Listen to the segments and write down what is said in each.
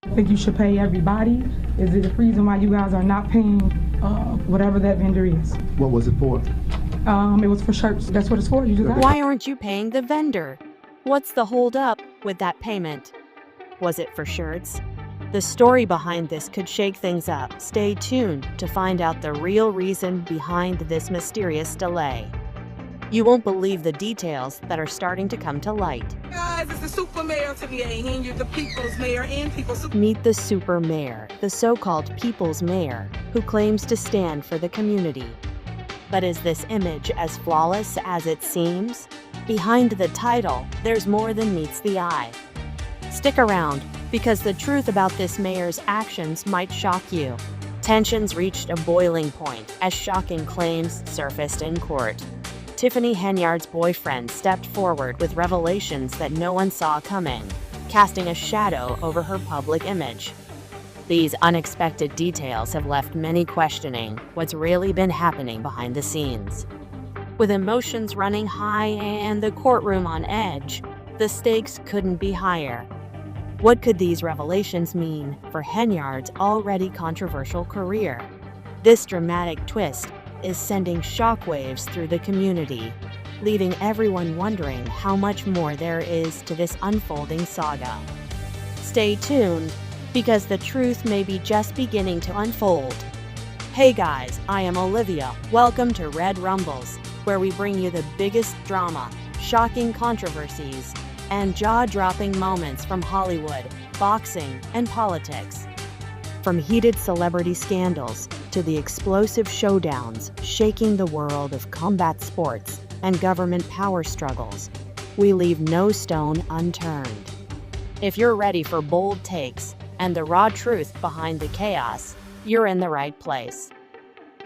I think you should pay everybody. Is it the reason why you guys are not paying whatever that vendor is? What was it for? It was for shirts. That's what it's for. You just got Why aren't you paying the vendor? What's the holdup with that payment? Was it for shirts? The story behind this could shake things up. Stay tuned to find out the real reason behind this mysterious delay. You won't believe the details that are starting to come to light. Guys, it's the Super Mayor Tiffany Henyard, the People's Mayor and People's Meet the Super Mayor, the so-called People's Mayor, who claims to stand for the community. But is this image as flawless as it seems? Behind the title, there's more than meets the eye. Stick around, because the truth about this mayor's actions might shock you. Tensions reached a boiling point as shocking claims surfaced in court. Tiffany Henyard's boyfriend stepped forward with revelations that no one saw coming, casting a shadow over her public image. These unexpected details have left many questioning what's really been happening behind the scenes. With emotions running high and the courtroom on edge, the stakes couldn't be higher. What could these revelations mean for Henyard's already controversial career? This dramatic twist is sending shockwaves through the community, leaving everyone wondering how much more there is to this unfolding saga. Stay tuned, because the truth may be just beginning to unfold. Hey guys, I am Olivia. Welcome to Red Rumbles, where we bring you the biggest drama, shocking controversies, and jaw-dropping moments from Hollywood, boxing, and politics. From heated celebrity scandals to the explosive showdowns shaking the world of combat sports and government power struggles, we leave no stone unturned. If you're ready for bold takes and the raw truth behind the chaos, you're in the right place.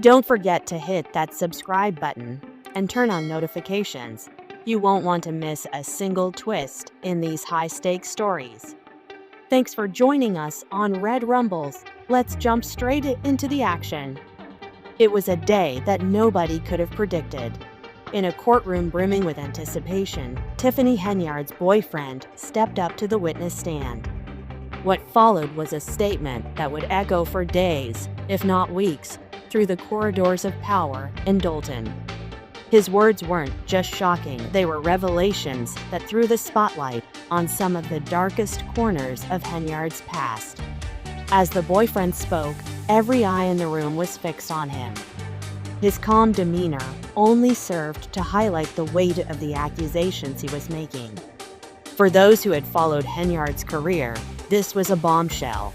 Don't forget to hit that subscribe button and turn on notifications. You won't want to miss a single twist in these high-stakes stories. Thanks for joining us on Red Rumbles. Let's jump straight into the action. It was a day that nobody could have predicted. In a courtroom brimming with anticipation, Tiffany Henyard's boyfriend stepped up to the witness stand. What followed was a statement that would echo for days, if not weeks, through the corridors of power in Dolton. His words weren't just shocking, they were revelations that threw the spotlight on some of the darkest corners of Henyard's past. As the boyfriend spoke, every eye in the room was fixed on him. His calm demeanor only served to highlight the weight of the accusations he was making. For those who had followed Henyard's career, this was a bombshell.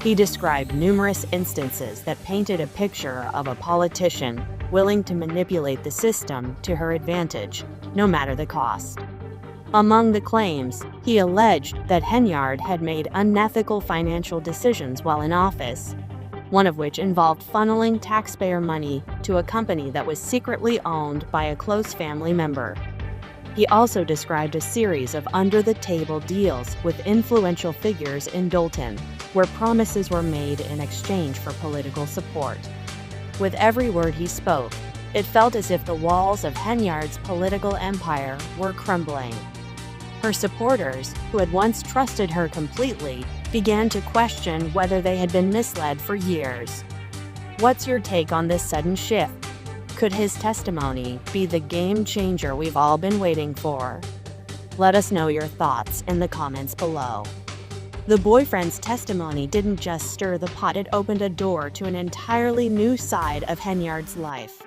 He described numerous instances that painted a picture of a politician willing to manipulate the system to her advantage, no matter the cost. Among the claims, he alleged that Henyard had made unethical financial decisions while in office, one of which involved funneling taxpayer money to a company that was secretly owned by a close family member. He also described a series of under-the-table deals with influential figures in Dolton, where promises were made in exchange for political support. With every word he spoke, it felt as if the walls of Henyard's political empire were crumbling. Her supporters, who had once trusted her completely, began to question whether they had been misled for years. What's your take on this sudden shift? Could his testimony be the game changer we've all been waiting for? Let us know your thoughts in the comments below. The boyfriend's testimony didn't just stir the pot, it opened a door to an entirely new side of Henyard's life,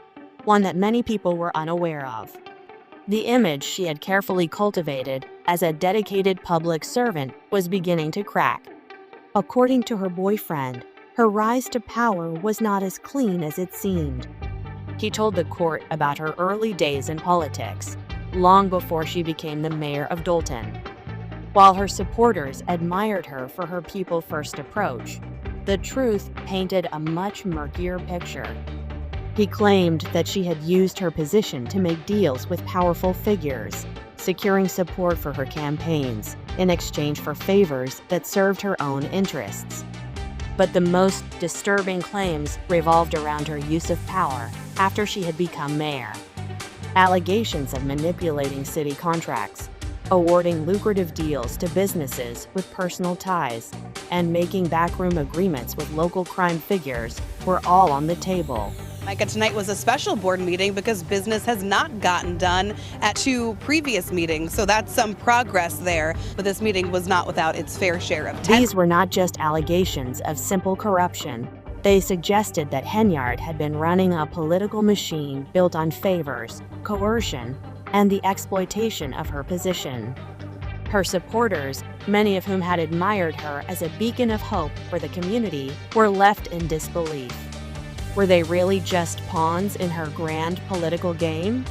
one that many people were unaware of. The image she had carefully cultivated as a dedicated public servant was beginning to crack. According to her boyfriend, her rise to power was not as clean as it seemed. He told the court about her early days in politics, long before she became the mayor of Dolton. While her supporters admired her for her people-first approach, the truth painted a much murkier picture. He claimed that she had used her position to make deals with powerful figures, securing support for her campaigns in exchange for favors that served her own interests. But the most disturbing claims revolved around her use of power after she had become mayor. Allegations of manipulating city contracts, awarding lucrative deals to businesses with personal ties, and making backroom agreements with local crime figures were all on the table. Micah, tonight was a special board meeting because business has not gotten done at 2 previous meetings, so that's some progress there. But this meeting was not without its fair share of tension. These were not just allegations of simple corruption. They suggested that Henyard had been running a political machine built on favors, coercion, and the exploitation of her position. Her supporters, many of whom had admired her as a beacon of hope for the community, were left in disbelief. Were they really just pawns in her grand political game?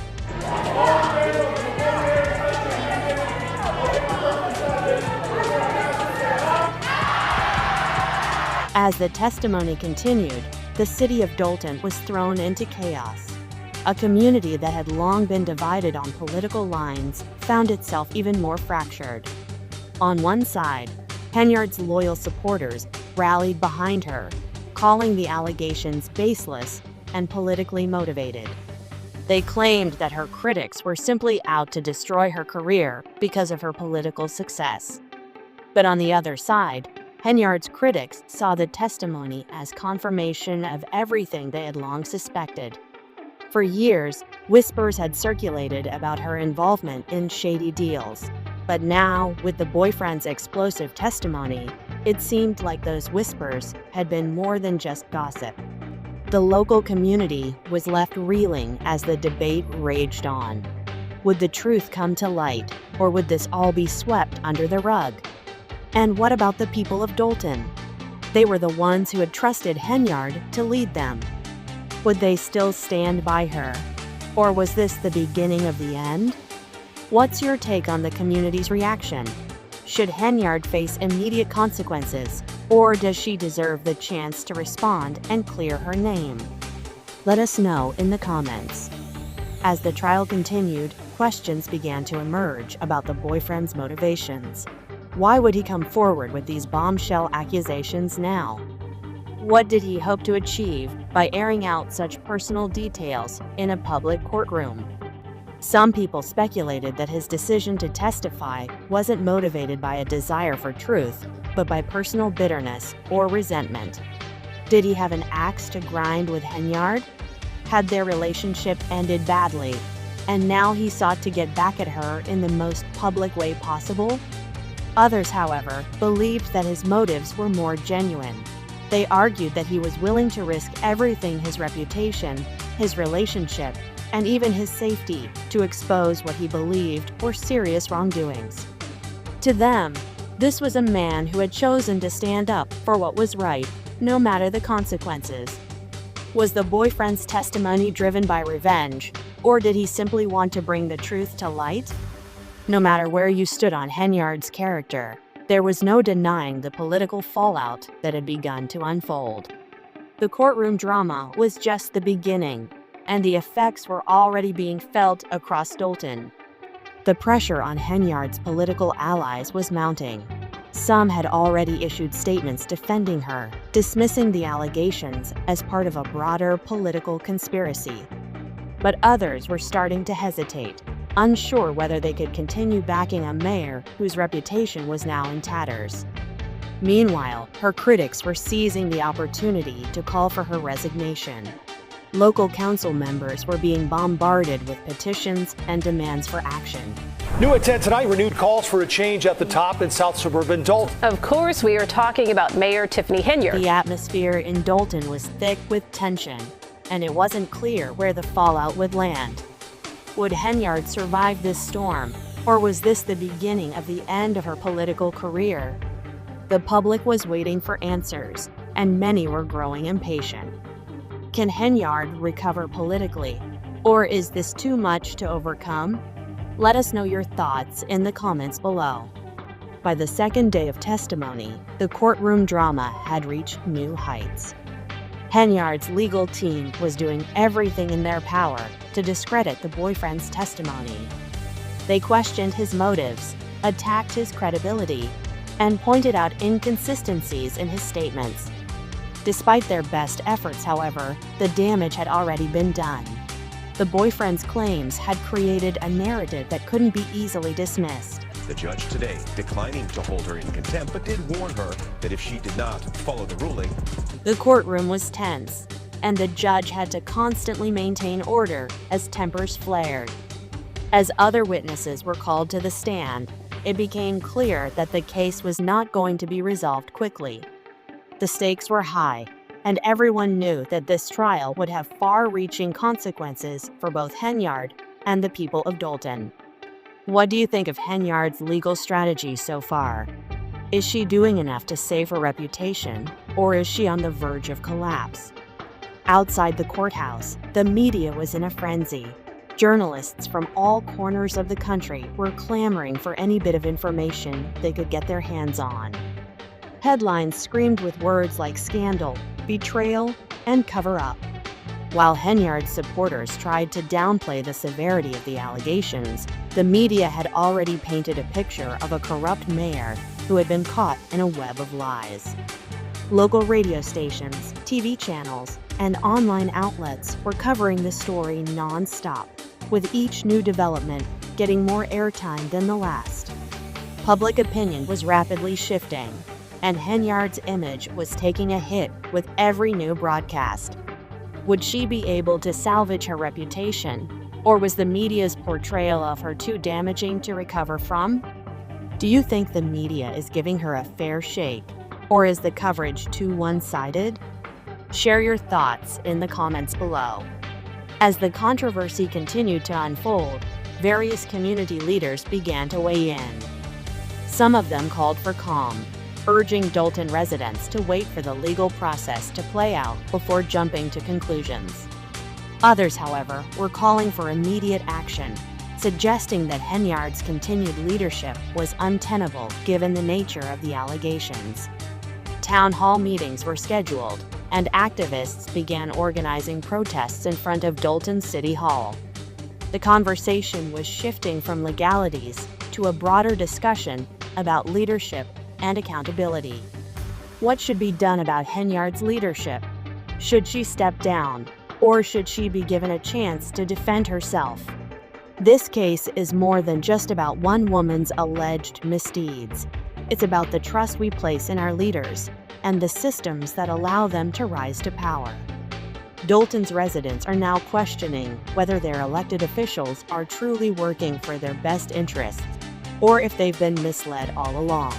As the testimony continued, the city of Dolton was thrown into chaos. A community that had long been divided on political lines found itself even more fractured. On one side, Henyard's loyal supporters rallied behind her, calling the allegations baseless and politically motivated. They claimed that her critics were simply out to destroy her career because of her political success. But on the other side, Henyard's critics saw the testimony as confirmation of everything they had long suspected. For years, whispers had circulated about her involvement in shady deals. But now, with the boyfriend's explosive testimony, it seemed like those whispers had been more than just gossip. The local community was left reeling as the debate raged on. Would the truth come to light, or would this all be swept under the rug? And what about the people of Dolton? They were the ones who had trusted Henyard to lead them. Would they still stand by her? Or was this the beginning of the end? What's your take on the community's reaction? Should Henyard face immediate consequences, or does she deserve the chance to respond and clear her name? Let us know in the comments. As the trial continued, questions began to emerge about the boyfriend's motivations. Why would he come forward with these bombshell accusations now? What did he hope to achieve by airing out such personal details in a public courtroom? Some people speculated that his decision to testify wasn't motivated by a desire for truth, but by personal bitterness or resentment. Did he have an axe to grind with Henyard? Had their relationship ended badly, and now he sought to get back at her in the most public way possible? Others, however, believed that his motives were more genuine. They argued that he was willing to risk everything: his reputation, his relationship, and even his safety, to expose what he believed were serious wrongdoings. To them, this was a man who had chosen to stand up for what was right, no matter the consequences. Was the boyfriend's testimony driven by revenge, or did he simply want to bring the truth to light? No matter where you stood on Henyard's character, there was no denying the political fallout that had begun to unfold. The courtroom drama was just the beginning, and the effects were already being felt across Dolton. The pressure on Henyard's political allies was mounting. Some had already issued statements defending her, dismissing the allegations as part of a broader political conspiracy. But others were starting to hesitate, unsure whether they could continue backing a mayor whose reputation was now in tatters. Meanwhile, her critics were seizing the opportunity to call for her resignation. Local council members were being bombarded with petitions and demands for action. New at 10 tonight, renewed calls for a change at the top in South Suburban Dolton. Of course, we are talking about Mayor Tiffany Henyard. The atmosphere in Dolton was thick with tension, and it wasn't clear where the fallout would land. Would Henyard survive this storm, or was this the beginning of the end of her political career? The public was waiting for answers, and many were growing impatient. Can Henyard recover politically, or is this too much to overcome? Let us know your thoughts in the comments below. By the second day of testimony, the courtroom drama had reached new heights. Henyard's legal team was doing everything in their power to discredit the boyfriend's testimony. They questioned his motives, attacked his credibility, and pointed out inconsistencies in his statements. Despite their best efforts, however, the damage had already been done. The boyfriend's claims had created a narrative that couldn't be easily dismissed. The judge today declining to hold her in contempt, but did warn her that if she did not follow the ruling. The courtroom was tense, and the judge had to constantly maintain order as tempers flared. As other witnesses were called to the stand, it became clear that the case was not going to be resolved quickly. The stakes were high, and everyone knew that this trial would have far-reaching consequences for both Henyard and the people of Dolton. What do you think of Henyard's legal strategy so far? Is she doing enough to save her reputation, or is she on the verge of collapse? Outside the courthouse, the media was in a frenzy. Journalists from all corners of the country were clamoring for any bit of information they could get their hands on. Headlines screamed with words like scandal, betrayal, and cover-up. While Henyard's supporters tried to downplay the severity of the allegations, the media had already painted a picture of a corrupt mayor who had been caught in a web of lies. Local radio stations, TV channels, and online outlets were covering the story non-stop, with each new development getting more airtime than the last. Public opinion was rapidly shifting, and Henyard's image was taking a hit with every new broadcast. Would she be able to salvage her reputation, or was the media's portrayal of her too damaging to recover from? Do you think the media is giving her a fair shake, or is the coverage too one-sided? Share your thoughts in the comments below. As the controversy continued to unfold, various community leaders began to weigh in. Some of them called for calm, urging Dolton residents to wait for the legal process to play out before jumping to conclusions. Others, however, were calling for immediate action, suggesting that Henyard's continued leadership was untenable given the nature of the allegations. Town hall meetings were scheduled, and activists began organizing protests in front of Dolton City Hall. The conversation was shifting from legalities to a broader discussion about leadership and accountability. What should be done about Henyard's leadership? Should she step down, or should she be given a chance to defend herself? This case is more than just about one woman's alleged misdeeds. It's about the trust we place in our leaders and the systems that allow them to rise to power. Dolton's residents are now questioning whether their elected officials are truly working for their best interests, or if they've been misled all along.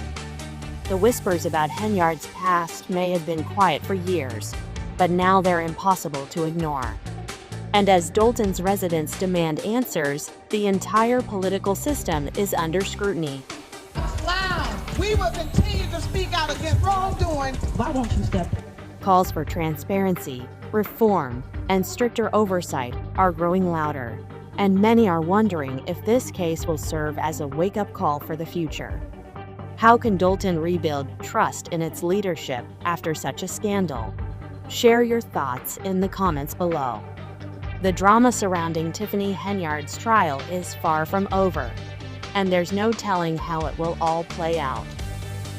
The whispers about Henyard's past may have been quiet for years, but now they're impossible to ignore. And as Dolton's residents demand answers, the entire political system is under scrutiny. We will continue to speak out against wrongdoing. Why won't you step? Calls for transparency, reform, and stricter oversight are growing louder, and many are wondering if this case will serve as a wake-up call for the future. How can Dolton rebuild trust in its leadership after such a scandal? Share your thoughts in the comments below. The drama surrounding Tiffany Henyard's trial is far from over, and there's no telling how it will all play out.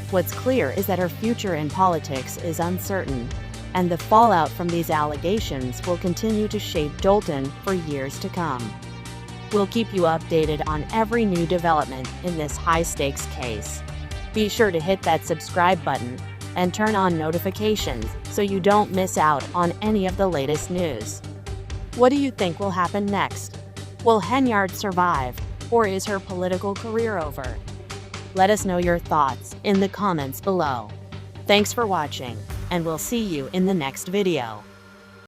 What's clear is that her future in politics is uncertain, and the fallout from these allegations will continue to shape Dolton for years to come. We'll keep you updated on every new development in this high-stakes case. Be sure to hit that subscribe button and turn on notifications so you don't miss out on any of the latest news. What do you think will happen next? Will Henyard survive, or is her political career over? Let us know your thoughts in the comments below. Thanks for watching, and we'll see you in the next video.